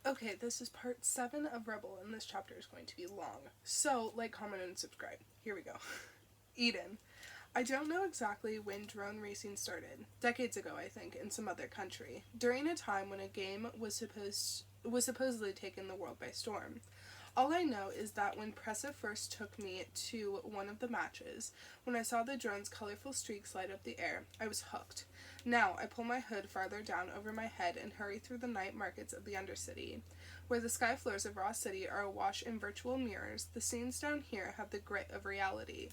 Okay, this is part 7 of Rebel, and this chapter is going to be long. So, like, comment, and subscribe. Here we go. Eden. I don't know exactly when drone racing started. Decades ago, I think, in some other country. During a time when a game was supposedly taking the world by storm. All I know is that when Pressa first took me to one of the matches, when I saw the drone's colorful streaks light up the air, I was hooked. Now I pull my hood farther down over my head and hurry through the night markets of the Undercity. Where the sky floors of Ross City are awash in virtual mirrors, the scenes down here have the grit of reality.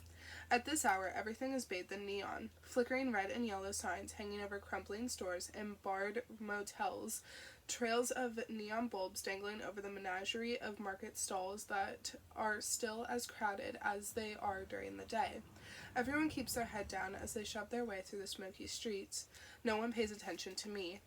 At this hour, everything is bathed in neon, flickering red and yellow signs hanging over crumbling stores and barred motels, trails of neon bulbs dangling over the menagerie of market stalls that are still as crowded as they are during the day. Everyone keeps their head down as they shove their way through the smoky streets. No one pays attention to me.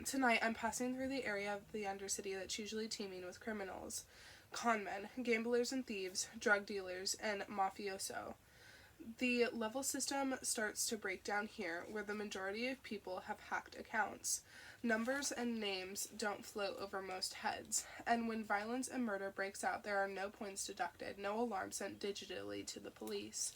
Tonight, I'm passing through the area of the Undercity that's usually teeming with criminals. Conmen, gamblers and thieves, drug dealers, and mafioso. The level system starts to break down here, where the majority of people have hacked accounts. Numbers and names don't float over most heads, and when violence and murder breaks out, there are no points deducted, no alarm sent digitally to the police.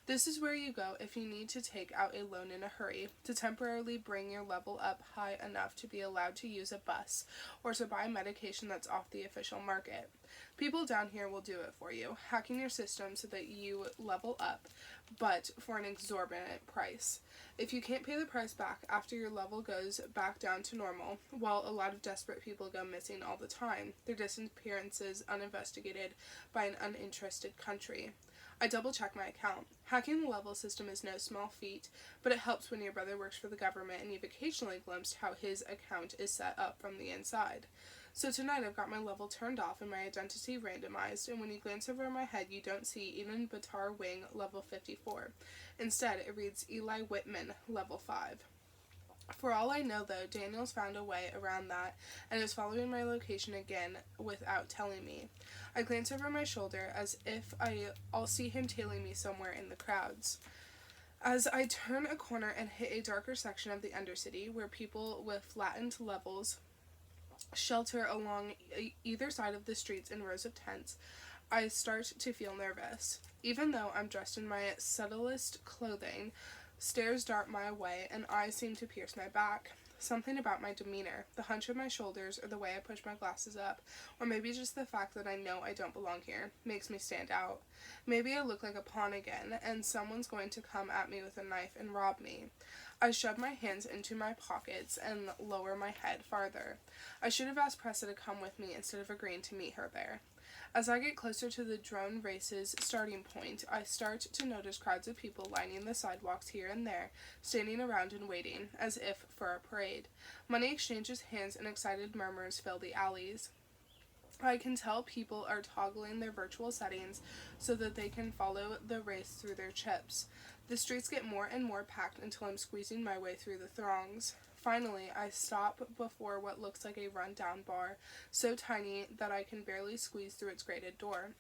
This is where you go if you need to take out a loan in a hurry, to temporarily bring your level up high enough to be allowed to use a bus, or to buy medication that's off the official market. People down here will do it for you, hacking your system so that you level up, but for an exorbitant price. If you can't pay the price back after your level goes back down to normal, while a lot of desperate people go missing all the time, their disappearances uninvestigated by an uninterested country. I double-check my account. Hacking the level system is no small feat, but it helps when your brother works for the government and you've occasionally glimpsed how his account is set up from the inside. So tonight I've got my level turned off and my identity randomized, and when you glance over my head you don't see Eden Batar Wing level 54. Instead, it reads Eli Whitman level 5. For all I know, though, Daniel's found a way around that and is following my location again without telling me. I glance over my shoulder as if I'll see him tailing me somewhere in the crowds. As I turn a corner and hit a darker section of the Undercity, where people with flattened levels shelter along either side of the streets in rows of tents, I start to feel nervous. Even though I'm dressed in my subtlest clothing, stares dart my way, and eyes seem to pierce my back. Something about my demeanor, the hunch of my shoulders, or the way I push my glasses up, or maybe just the fact that I know I don't belong here, makes me stand out. Maybe I look like a pawn again, and someone's going to come at me with a knife and rob me. I shove my hands into my pockets and lower my head farther. I should have asked Pressa to come with me instead of agreeing to meet her there. As I get closer to the drone race's starting point, I start to notice crowds of people lining the sidewalks here and there, standing around and waiting, as if for a parade. Money exchanges hands and excited murmurs fill the alleys. I can tell people are toggling their virtual settings so that they can follow the race through their chips. The streets get more and more packed until I'm squeezing my way through the throngs. Finally, I stop before what looks like a run-down bar, so tiny that I can barely squeeze through its grated door.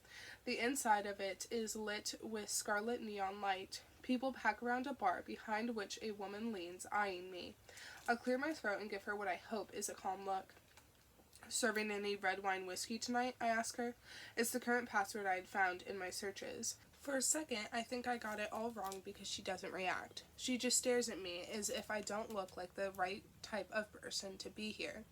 The inside of it is lit with scarlet neon light. People pack around a bar behind which a woman leans, eyeing me. I clear my throat and give her what I hope is a calm look. "Serving any red wine whiskey tonight?" I ask her. It's the current password I had found in my searches. For a second, I think I got it all wrong because she doesn't react. She just stares at me as if I don't look like the right type of person to be here.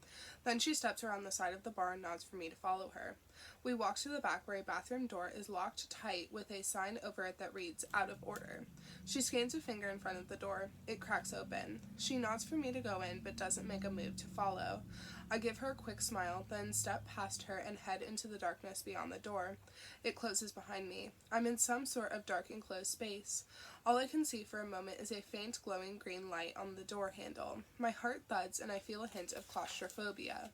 Then she steps around the side of the bar and nods for me to follow her. We walk to the back where a bathroom door is locked tight with a sign over it that reads, "Out of order." She scans a finger in front of the door. It cracks open. She nods for me to go in but doesn't make a move to follow. I give her a quick smile, then step past her and head into the darkness beyond the door. It closes behind me. I'm in some sort of dark enclosed space. All I can see for a moment is a faint glowing green light on the door handle. My heart thuds and I feel a hint of claustrophobia.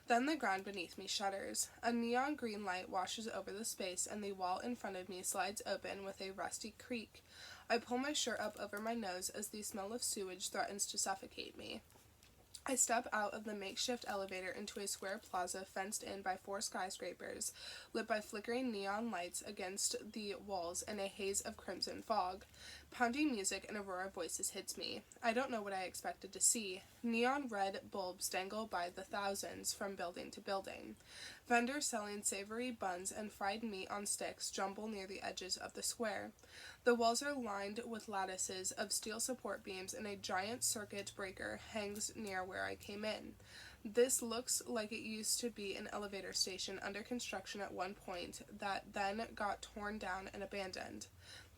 Then the ground beneath me shudders. A neon green light washes over the space and the wall in front of me slides open with a rusty creak. I pull my shirt up over my nose as the smell of sewage threatens to suffocate me. I step out of the makeshift elevator into a square plaza fenced in by 4 skyscrapers, lit by flickering neon lights against the walls and a haze of crimson fog. Pounding music and a roar of voices hits me. I don't know what I expected to see. Neon red bulbs dangle by the thousands from building to building. Vendors selling savory buns and fried meat on sticks jumble near the edges of the square. The walls are lined with lattices of steel support beams, and a giant circuit breaker hangs near where I came in. This looks like it used to be an elevator station under construction at one point that then got torn down and abandoned.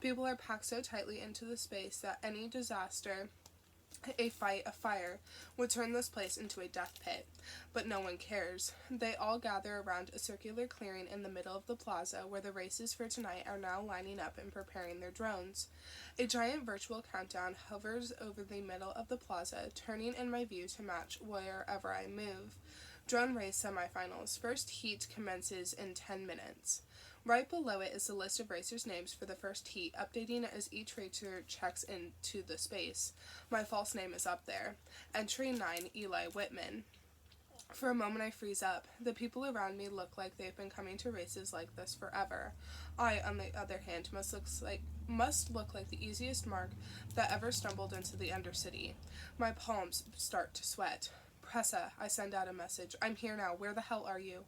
People are packed so tightly into the space that any disaster, a fire, would turn this place into a death pit. But no one cares. They all gather around a circular clearing in the middle of the plaza where the races for tonight are now lining up and preparing their drones. A giant virtual countdown hovers over the middle of the plaza, turning in my view to match wherever I move. Drone race semifinals. First heat commences in 10 minutes. Right below it is the list of racers' names for the first heat, updating as each racer checks into the space. My false name is up there. Entry 9, Eli Whitman. For a moment I freeze up. The people around me look like they've been coming to races like this forever. I, on the other hand, must look like the easiest mark that ever stumbled into the Undercity. My palms start to sweat. Pressa, I send out a message. I'm here now. Where the hell are you?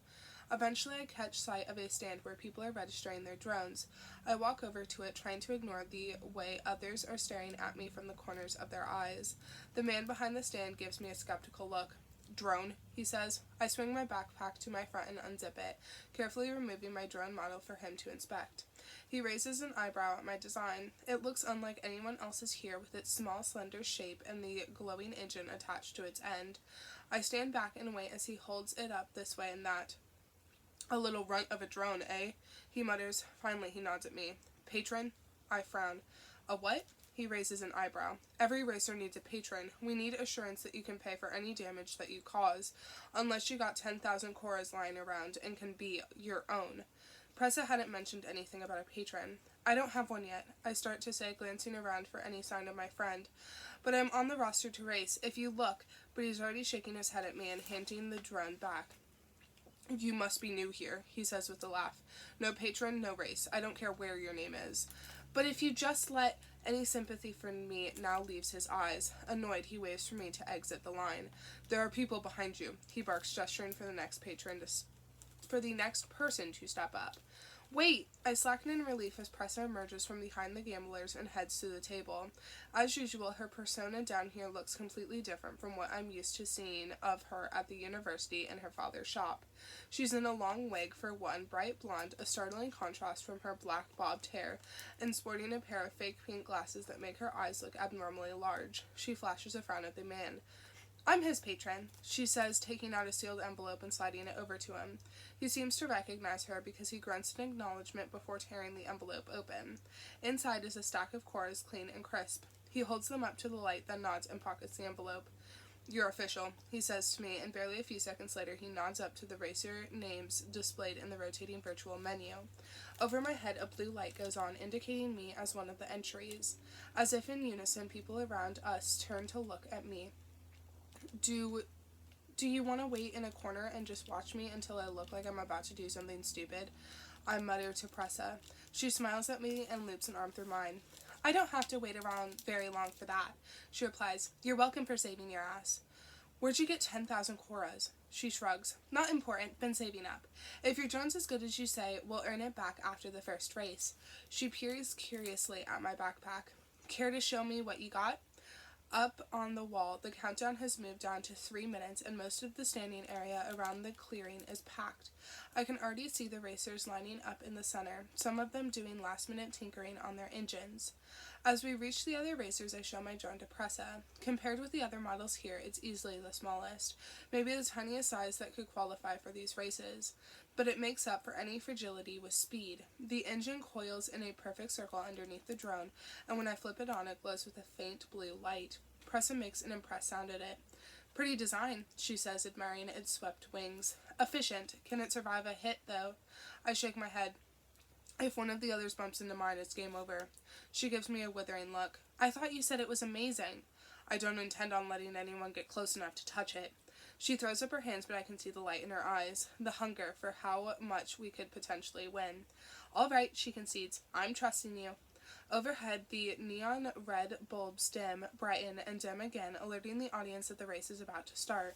Eventually I catch sight of a stand where people are registering their drones. I walk over to it, trying to ignore the way others are staring at me from the corners of their eyes. The man behind the stand gives me a skeptical look. Drone, he says. I swing my backpack to my front and unzip it, carefully removing my drone model for him to inspect. He raises an eyebrow at my design. It looks unlike anyone else's here, with its small, slender shape and the glowing engine attached to its end. I stand back and wait as he holds it up this way and that. A little runt of a drone, eh? He mutters. Finally, he nods at me. Patron? I frown. A what? He raises an eyebrow. Every racer needs a patron. We need assurance that you can pay for any damage that you cause, unless you got 10,000 Coras lying around and can be your own. Pressa hadn't mentioned anything about a patron. I don't have one yet, I start to say, glancing around for any sign of my friend. But I'm on the roster to race, if you look, but he's already shaking his head at me and handing the drone back. You must be new here, he says with a laugh. No patron, no race. I don't care where your name is. But if you just let... Any sympathy for me now leaves his eyes. Annoyed, he waves for me to exit the line. There are people behind you, he barks, gesturing for the next person to step up. Wait! I slacken in relief as Pressa emerges from behind the gamblers and heads to the table. As usual, her persona down here looks completely different from what I'm used to seeing of her at the university and her father's shop. She's in a long wig for one, bright blonde, a startling contrast from her black bobbed hair, and sporting a pair of fake pink glasses that make her eyes look abnormally large. She flashes a frown at the man. I'm his patron, she says, taking out a sealed envelope and sliding it over to him. He seems to recognize her because he grunts in acknowledgement before tearing the envelope open. Inside is a stack of Coras, clean and crisp. He holds them up to the light, then nods and pockets the envelope. You're official, he says to me, and barely a few seconds later he nods up to the racer names displayed in the rotating virtual menu. Over my head, a blue light goes on, indicating me as one of the entries. As if in unison, people around us turn to look at me. Do you want to wait in a corner and just watch me until I look like I'm about to do something stupid? I mutter to Pressa. She smiles at me and loops an arm through mine. I don't have to wait around very long for that, she replies. You're welcome for saving your ass. Where'd you get 10,000 Coras? She shrugs. Not important, been saving up. If your drone's as good as you say, we'll earn it back after the first race. She peers curiously at my backpack. Care to show me what you got? Up on the wall, the countdown has moved down to 3 minutes, and most of the standing area around the clearing is packed. I can already see the racers lining up in the center, some of them doing last-minute tinkering on their engines. As we reach the other racers, I show my drone to Pressa. Compared with the other models here, it's easily the smallest, maybe the tiniest size that could qualify for these races. But it makes up for any fragility with speed. The engine coils in a perfect circle underneath the drone, and when I flip it on, it glows with a faint blue light. Pressa makes an impressed sound at it. Pretty design, she says, admiring its swept wings. Efficient. Can it survive a hit, though? I shake my head. If one of the others bumps into mine, it's game over. She gives me a withering look. I thought you said it was amazing. I don't intend on letting anyone get close enough to touch it. She throws up her hands, but I can see the light in her eyes, the hunger for how much we could potentially win. All right, she concedes. I'm trusting you. Overhead, the neon red bulbs dim, brighten, and dim again, alerting the audience that the race is about to start.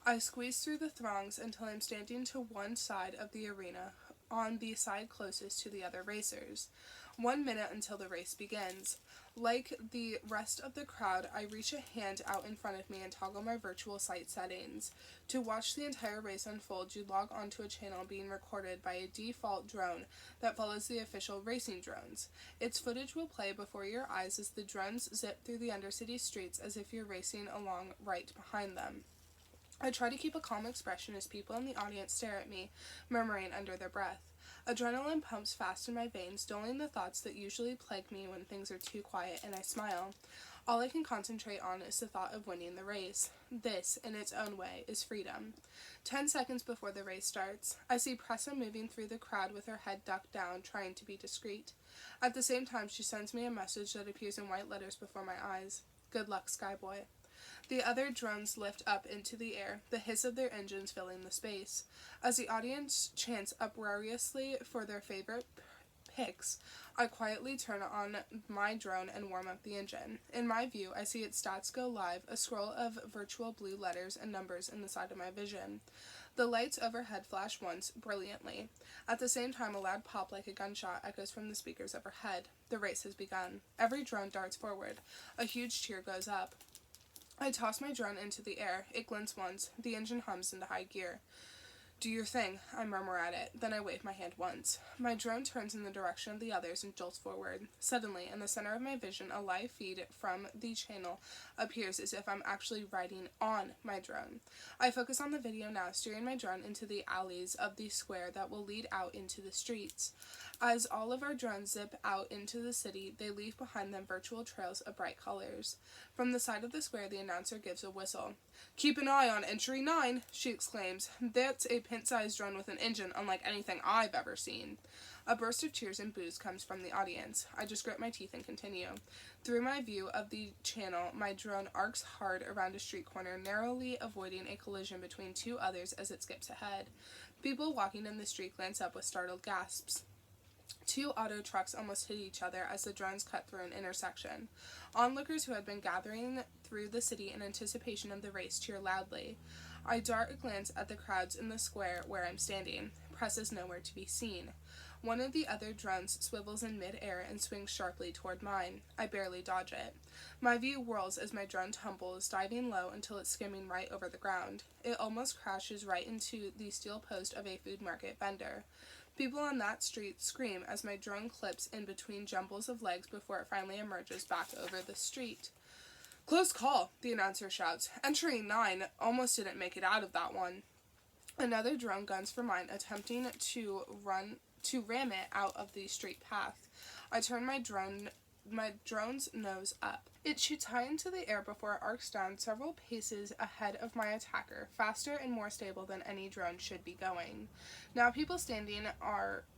I squeeze through the throngs until I'm standing to one side of the arena, on the side closest to the other racers. 1 minute until the race begins. Like the rest of the crowd, I reach a hand out in front of me and toggle my virtual sight settings. To watch the entire race unfold, you log onto a channel being recorded by a default drone that follows the official racing drones. Its footage will play before your eyes as the drones zip through the undercity streets as if you're racing along right behind them. I try to keep a calm expression as people in the audience stare at me, murmuring under their breath. Adrenaline pumps fast in my veins, dulling the thoughts that usually plague me when things are too quiet, and I smile. All I can concentrate on is the thought of winning the race. This, in its own way, is freedom. 10 seconds before the race starts, I see Pressa moving through the crowd with her head ducked down, trying to be discreet. At the same time, she sends me a message that appears in white letters before my eyes. Good luck, Skyboy. The other drones lift up into the air, the hiss of their engines filling the space. As the audience chants uproariously for their favorite picks, I quietly turn on my drone and warm up the engine. In my view, I see its stats go live, a scroll of virtual blue letters and numbers in the side of my vision. The lights overhead flash once, brilliantly. At the same time, a loud pop like a gunshot echoes from the speakers overhead. The race has begun. Every drone darts forward. A huge cheer goes up. I toss my drone into the air. It glints once. The engine hums into high gear. Do your thing, I murmur at it. Then I wave my hand once. My drone turns in the direction of the others and jolts forward. Suddenly, in the center of my vision, a live feed from the channel appears as if I'm actually riding on my drone. I focus on the video now, steering my drone into the alleys of the square that will lead out into the streets. As all of our drones zip out into the city, they leave behind them virtual trails of bright colors. From the side of the square, the announcer gives a whistle. Keep an eye on entry 9, she exclaims. That's a pint-sized drone with an engine unlike anything I've ever seen. A burst of cheers and boos comes from the audience. I just grit my teeth and continue. Through my view of the channel, my drone arcs hard around a street corner, narrowly avoiding a collision between two others as it skips ahead. People walking in the street glance up with startled gasps. 2 auto trucks almost hit each other as the drones cut through an intersection. Onlookers who had been gathering through the city in anticipation of the race cheer loudly. I dart a glance at the crowds in the square where I'm standing. Press is nowhere to be seen. One of the other drones swivels in mid-air and swings sharply toward mine. I barely dodge it. My view whirls as my drone tumbles, diving low until it's skimming right over the ground. It almost crashes right into the steel post of a food market vendor. People on that street scream as my drone clips in between jumbles of legs before it finally emerges back over the street. Close call, the announcer shouts. Entry 9 almost didn't make it out of that one. Another drone guns for mine, attempting to ram it out of the straight path. I turn my drone's nose up. It shoots high into the air before it arcs down several paces ahead of my attacker, faster and more stable than any drone should be going. Now people standing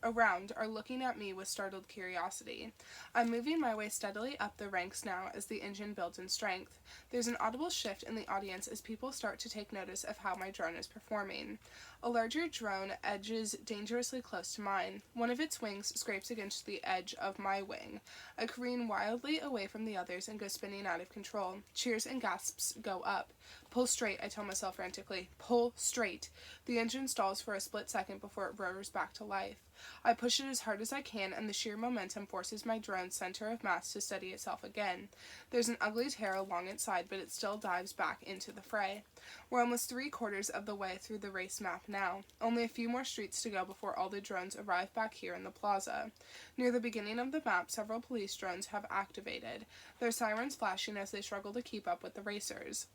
around are looking at me with startled curiosity. I'm moving my way steadily up the ranks now as the engine builds in strength. There's an audible shift in the audience as people start to take notice of how my drone is performing. A larger drone edges dangerously close to mine. One of its wings scrapes against the edge of my wing. I careen wildly away from the others and go spinning out of control. Cheers and gasps go up. Pull straight, I tell myself frantically. Pull straight. The engine stalls for a split second before it roars back to life. I push it as hard as I can, and the sheer momentum forces my drone's center of mass to steady itself again. There's an ugly tear along its side, but it still dives back into the fray. We're almost 3/4 of the way through the race map now. Only a few more streets to go before all the drones arrive back here in the plaza. Near the beginning of the map, several police drones have activated, their sirens flashing as they struggle to keep up with the racers.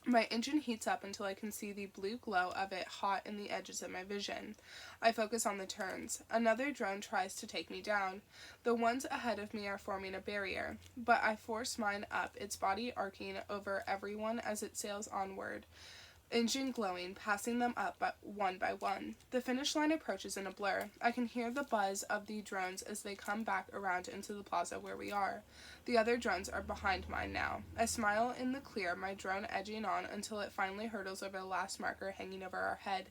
My engine heats up until I can see the blue glow of it hot in the edges of my vision. I focus on the turns. Another drone tries to take me down. The ones ahead of me are forming a barrier, but I force mine up, its body arcing over everyone as it sails onward, engine glowing, passing them up one by one. The finish line approaches in a blur. I can hear the buzz of the drones as they come back around into the plaza where we are. The other drones are behind mine now. I smile in the clear, my drone edging on until it finally hurdles over the last marker hanging over our head.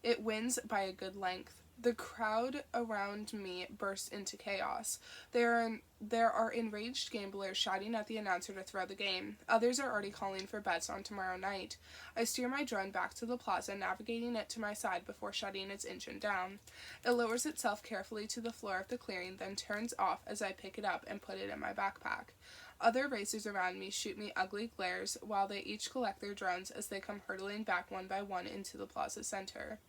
It wins by a good length. The crowd around me bursts into chaos. There are enraged gamblers shouting at the announcer to throw the game. Others are already calling for bets on tomorrow night. I steer my drone back to the plaza, navigating it to my side before shutting its engine down. It lowers itself carefully to the floor of the clearing, then turns off as I pick it up and put it in my backpack. Other racers around me shoot me ugly glares while they each collect their drones as they come hurtling back one by one into the plaza center.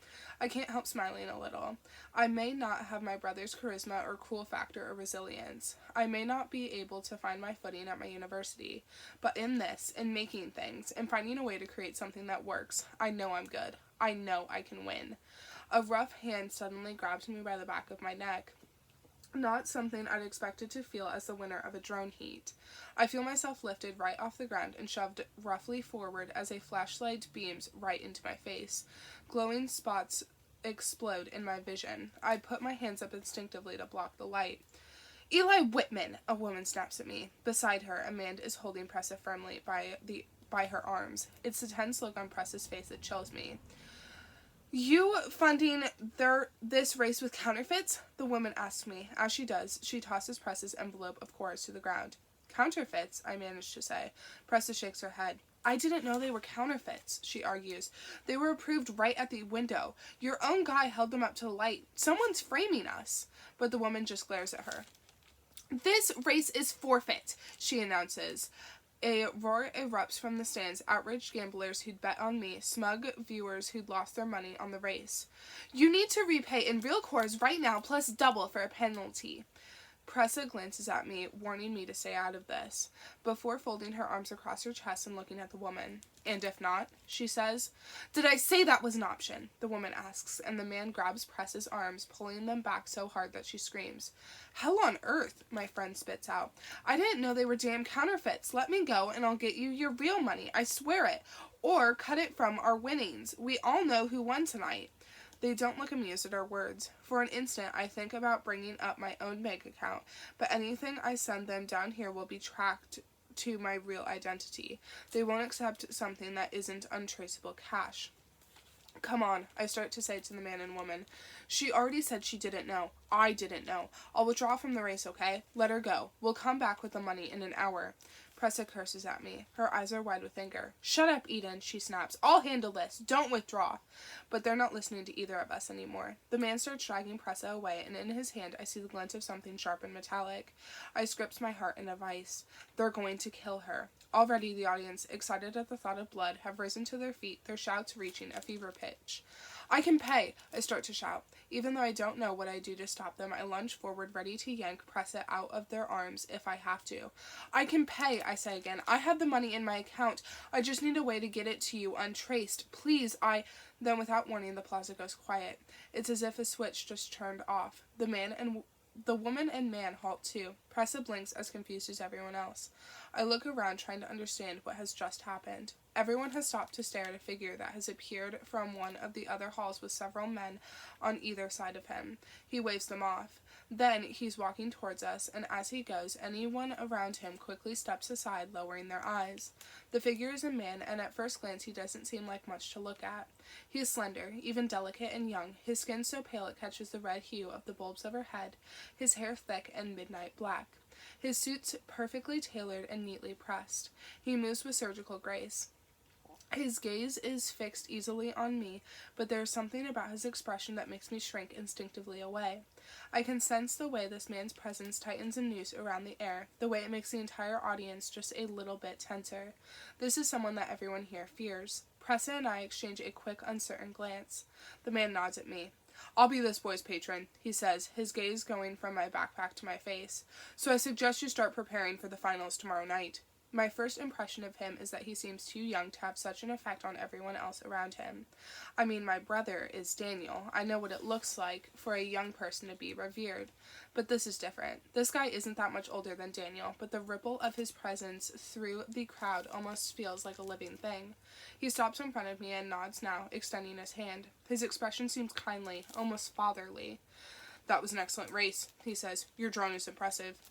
I can't help smiling a little. I may not have my brother's charisma or cool factor or resilience. I may not be able to find my footing at my university, but in making things, and finding a way to create something that works, I know I'm good. I know I can win. A rough hand suddenly grabs me by the back of my neck. Not something I'd expected to feel as the winner of a drone heat. I feel myself lifted right off the ground and shoved roughly forward as a flashlight beams right into my face. Glowing spots explode in my vision. I put my hands up instinctively to block the light. "Eli Whitman!" a woman snaps at me. Beside her, a man is holding Pressa firmly by her arms. It's the tense look on Pressa's face that chills me. "You funding this race with counterfeits?" the woman asks me. As she does, she tosses Pressa's envelope of course to the ground. "Counterfeits?" I manage to say. Pressa shakes her head. "I didn't know they were counterfeits," she argues. "They were approved right at the window. Your own guy held them up to the light. Someone's framing us." But the woman just glares at her. "This race is forfeit," she announces. A roar erupts from the stands, outraged gamblers who'd bet on me, smug viewers who'd lost their money on the race. "You need to repay in real cores right now, plus double for a penalty." Pressa glances at me, warning me to stay out of this, before folding her arms across her chest and looking at the woman. "And if not?" she says. "Did I say that was an option?" the woman asks, and the man grabs Pressa's arms, pulling them back so hard that she screams. "Hell on earth," my friend spits out. "I didn't know they were damn counterfeits. Let me go and I'll get you your real money, I swear it. Or cut it from our winnings. We all know who won tonight." They don't look amused at our words. For an instant, I think about bringing up my own bank account, but anything I send them down here will be tracked to my real identity. They won't accept something that isn't untraceable cash. "Come on," I start to say to the man and woman. "She already said she didn't know. I didn't know. I'll withdraw from the race, okay? Let her go. We'll come back with the money in an hour." Pressa curses at me. Her eyes are wide with anger. "Shut up, Eden," she snaps. "I'll handle this. Don't withdraw." But they're not listening to either of us anymore. The man starts dragging Pressa away, and in his hand I see the glint of something sharp and metallic. I grips my heart in a vice. They're going to kill her. Already the audience, excited at the thought of blood, have risen to their feet, their shouts reaching a fever pitch. "I can pay," I start to shout. Even though I don't know what I do to stop them, I lunge forward, ready to yank Pressa out of their arms if I have to. "I can pay," I say again. "I have the money in my account. I just need a way to get it to you untraced. Please, Then without warning, the plaza goes quiet. It's as if a switch just turned off. The woman and man halt too. Pressa blinks as confused as everyone else. I look around, trying to understand what has just happened. Everyone has stopped to stare at a figure that has appeared from one of the other halls with several men on either side of him. He waves them off. Then he's walking towards us, and as he goes, anyone around him quickly steps aside, lowering their eyes. The figure is a man, and at first glance he doesn't seem like much to look at. He is slender, even delicate and young, his skin so pale it catches the red hue of the bulbs of her head, his hair thick and midnight black. His suit's perfectly tailored and neatly pressed. He moves with surgical grace. His gaze is fixed easily on me, but there is something about his expression that makes me shrink instinctively away. I can sense the way this man's presence tightens a noose around the air, the way it makes the entire audience just a little bit tenser. This is someone that everyone here fears. Pressa and I exchange a quick, uncertain glance. The man nods at me. "I'll be this boy's patron," he says, his gaze going from my backpack to my face. "So I suggest you start preparing for the finals tomorrow night." My first impression of him is that he seems too young to have such an effect on everyone else around him. I mean, my brother is Daniel. I know what it looks like for a young person to be revered. But this is different. This guy isn't that much older than Daniel, but the ripple of his presence through the crowd almost feels like a living thing. He stops in front of me and nods now, extending his hand. His expression seems kindly, almost fatherly. "That was an excellent race," he says. "Your drone is impressive."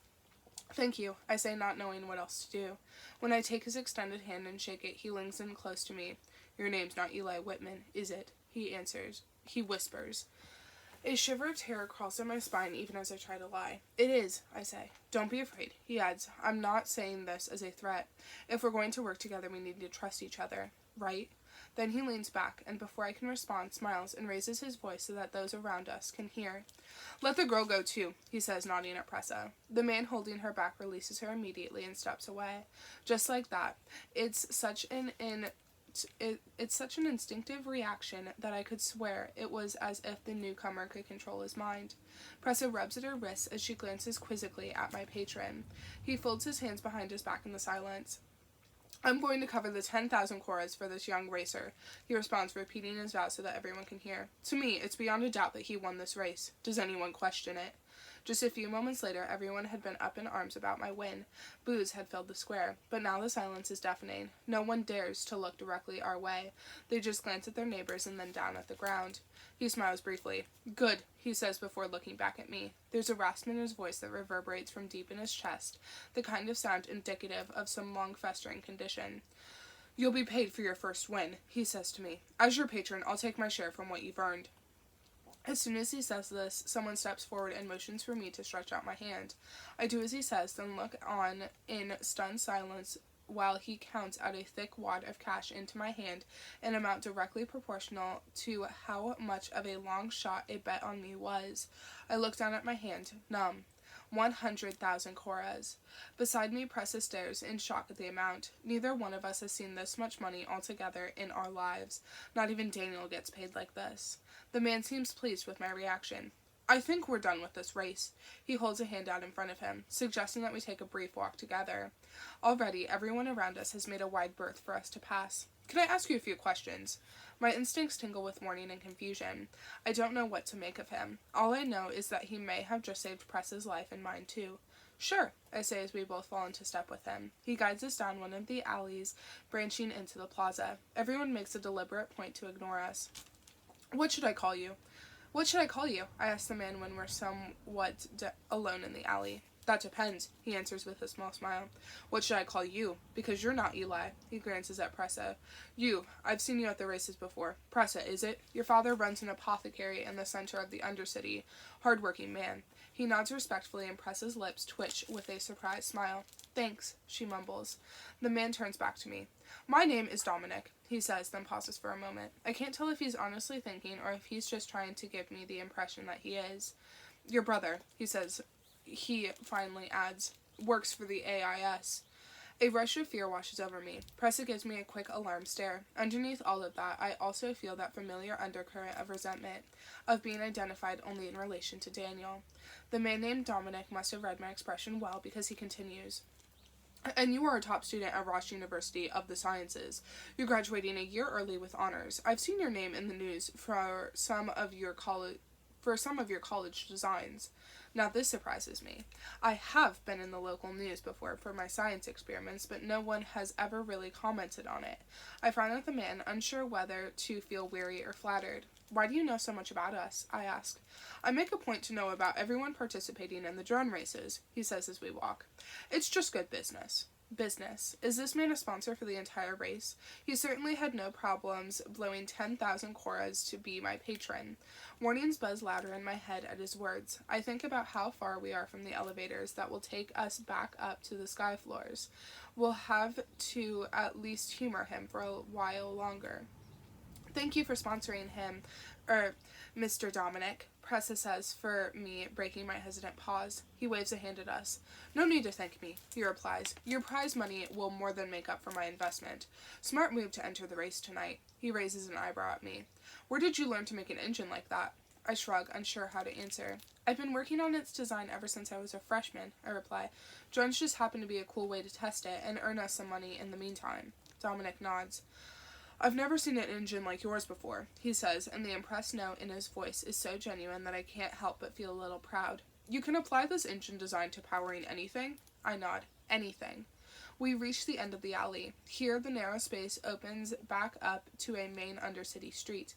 "Thank you," I say, not knowing what else to do. When I take his extended hand and shake it, he leans in close to me. "Your name's not Eli Whitman, is it?" He whispers. A shiver of terror crawls down my spine even as I try to lie. It is, I say. Don't be afraid, he adds. I'm not saying this as a threat. If we're going to work together, we need to trust each other, right? Then he leans back, and before I can respond, smiles and raises his voice so that those around us can hear. Let the girl go too, he says, nodding at Pressa. The man holding her back releases her immediately and steps away. Just like that. It's such an instinctive reaction that I could swear it was as if the newcomer could control his mind. Pressa rubs at her wrists as she glances quizzically at my patron. He folds his hands behind his back in the silence. I'm going to cover the 10,000 koras for this young racer, he responds, repeating his vow so that everyone can hear. To me, it's beyond a doubt that he won this race. Does anyone question it? Just a few moments later, everyone had been up in arms about my win. Boos had filled the square, but now the silence is deafening. No one dares to look directly our way. They just glance at their neighbors and then down at the ground. He smiles briefly. Good, he says before looking back at me. There's a rasp in his voice that reverberates from deep in his chest, the kind of sound indicative of some long-festering condition. You'll be paid for your first win, he says to me. As your patron, I'll take my share from what you've earned. As soon as he says this, someone steps forward and motions for me to stretch out my hand. I do as he says, then look on in stunned silence while he counts out a thick wad of cash into my hand, an amount directly proportional to how much of a long shot a bet on me was. I look down at my hand, numb. 100,000 koras. Beside me, Pressa stares in shock at the amount. Neither one of us has seen this much money altogether in our lives. Not even Daniel gets paid like this. The man seems pleased with my reaction. I think we're done with this race. He holds a hand out in front of him, suggesting that we take a brief walk together. Already, everyone around us has made a wide berth for us to pass. Can I ask you a few questions? My instincts tingle with warning and confusion. I don't know what to make of him. All I know is that he may have just saved Pressa's life and mine too. Sure, I say as we both fall into step with him. He guides us down one of the alleys branching into the plaza. Everyone makes a deliberate point to ignore us. What should I call you? What should I call you? I ask the man when we're somewhat alone in the alley. That depends, he answers with a small smile. What should I call you? Because you're not Eli. He glances at Pressa. You. I've seen you at the races before. Pressa, is it? Your father runs an apothecary in the center of the Undercity. Hard-working man. He nods respectfully and Pressa's lips twitch with a surprised smile. Thanks, she mumbles. The man turns back to me. My name is Dominic, he says, then pauses for a moment. I can't tell if he's honestly thinking or if he's just trying to give me the impression that he is. Your brother, he says. He finally adds, works for the AIS. A rush of fear washes over me. Pressa gives me a quick alarmed stare. Underneath all of that, I also feel that familiar undercurrent of resentment, of being identified only in relation to Daniel. The man named Dominic must have read my expression well because he continues. And you are a top student at Ross University of the Sciences. You're graduating a year early with honors. I've seen your name in the news for some of your college designs. Now this surprises me. I have been in the local news before for my science experiments, but no one has ever really commented on it. I frown at the man, unsure whether to feel weary or flattered. Why do you know so much about us? I ask. I make a point to know about everyone participating in the drone races, he says as we walk. It's just good business. Business. Is this man a sponsor for the entire race? He certainly had no problems blowing 10,000 koras to be my patron. Warnings buzz louder in my head at his words. I think about how far we are from the elevators that will take us back up to the sky floors. We'll have to at least humor him for a while longer. Thank you for sponsoring him, Mr. Dominic, Pressa says for me, breaking my hesitant pause. He waves a hand at us. No need to thank me, he replies. Your prize money will more than make up for my investment. Smart move to enter the race tonight. He raises an eyebrow at me. Where did you learn to make an engine like that? I shrug, unsure how to answer. I've been working on its design ever since I was a freshman, I reply. Drones just happen to be a cool way to test it and earn us some money in the meantime. Dominic nods. I've never seen an engine like yours before, he says, and the impressed note in his voice is so genuine that I can't help but feel a little proud. You can apply this engine design to powering anything? I nod. Anything. We reach the end of the alley. Here, the narrow space opens back up to a main undercity street.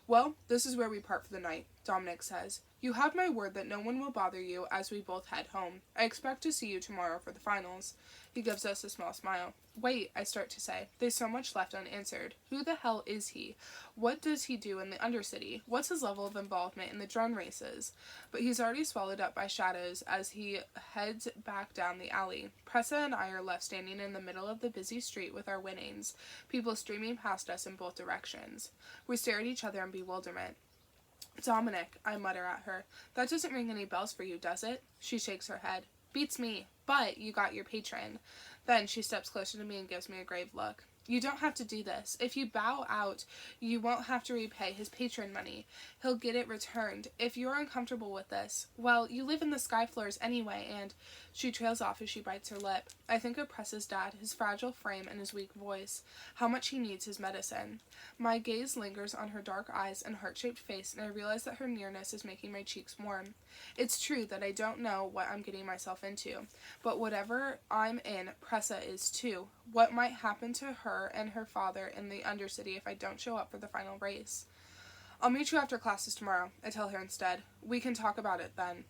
Well, this is where we part for the night, Dominic says. You have my word that no one will bother you as we both head home. I expect to see you tomorrow for the finals. He gives us a small smile. Wait, I start to say. There's so much left unanswered. Who the hell is he? What does he do in the Undercity? What's his level of involvement in the drone races? But he's already swallowed up by shadows as he heads back down the alley. Pressa and I are left standing in the middle of the busy street with our winnings, people streaming past us in both directions. We stare at each other in bewilderment. Dominic, I mutter at her. That doesn't ring any bells for you, does it? She shakes her head. Beats me, but you got your patron. Then she steps closer to me and gives me a grave look. You don't have to do this. If you bow out, you won't have to repay his patron money. He'll get it returned. If you're uncomfortable with this, well, you live in the sky floors anyway, and... She trails off as she bites her lip. I think of Pressa's dad, his fragile frame and his weak voice, how much he needs his medicine. My gaze lingers on her dark eyes and heart-shaped face, and I realize that her nearness is making my cheeks warm. It's true that I don't know what I'm getting myself into, but whatever I'm in, Pressa is too. What might happen to her and her father in the Undercity if I don't show up for the final race? I'll meet you after classes tomorrow, I tell her instead. We can talk about it then.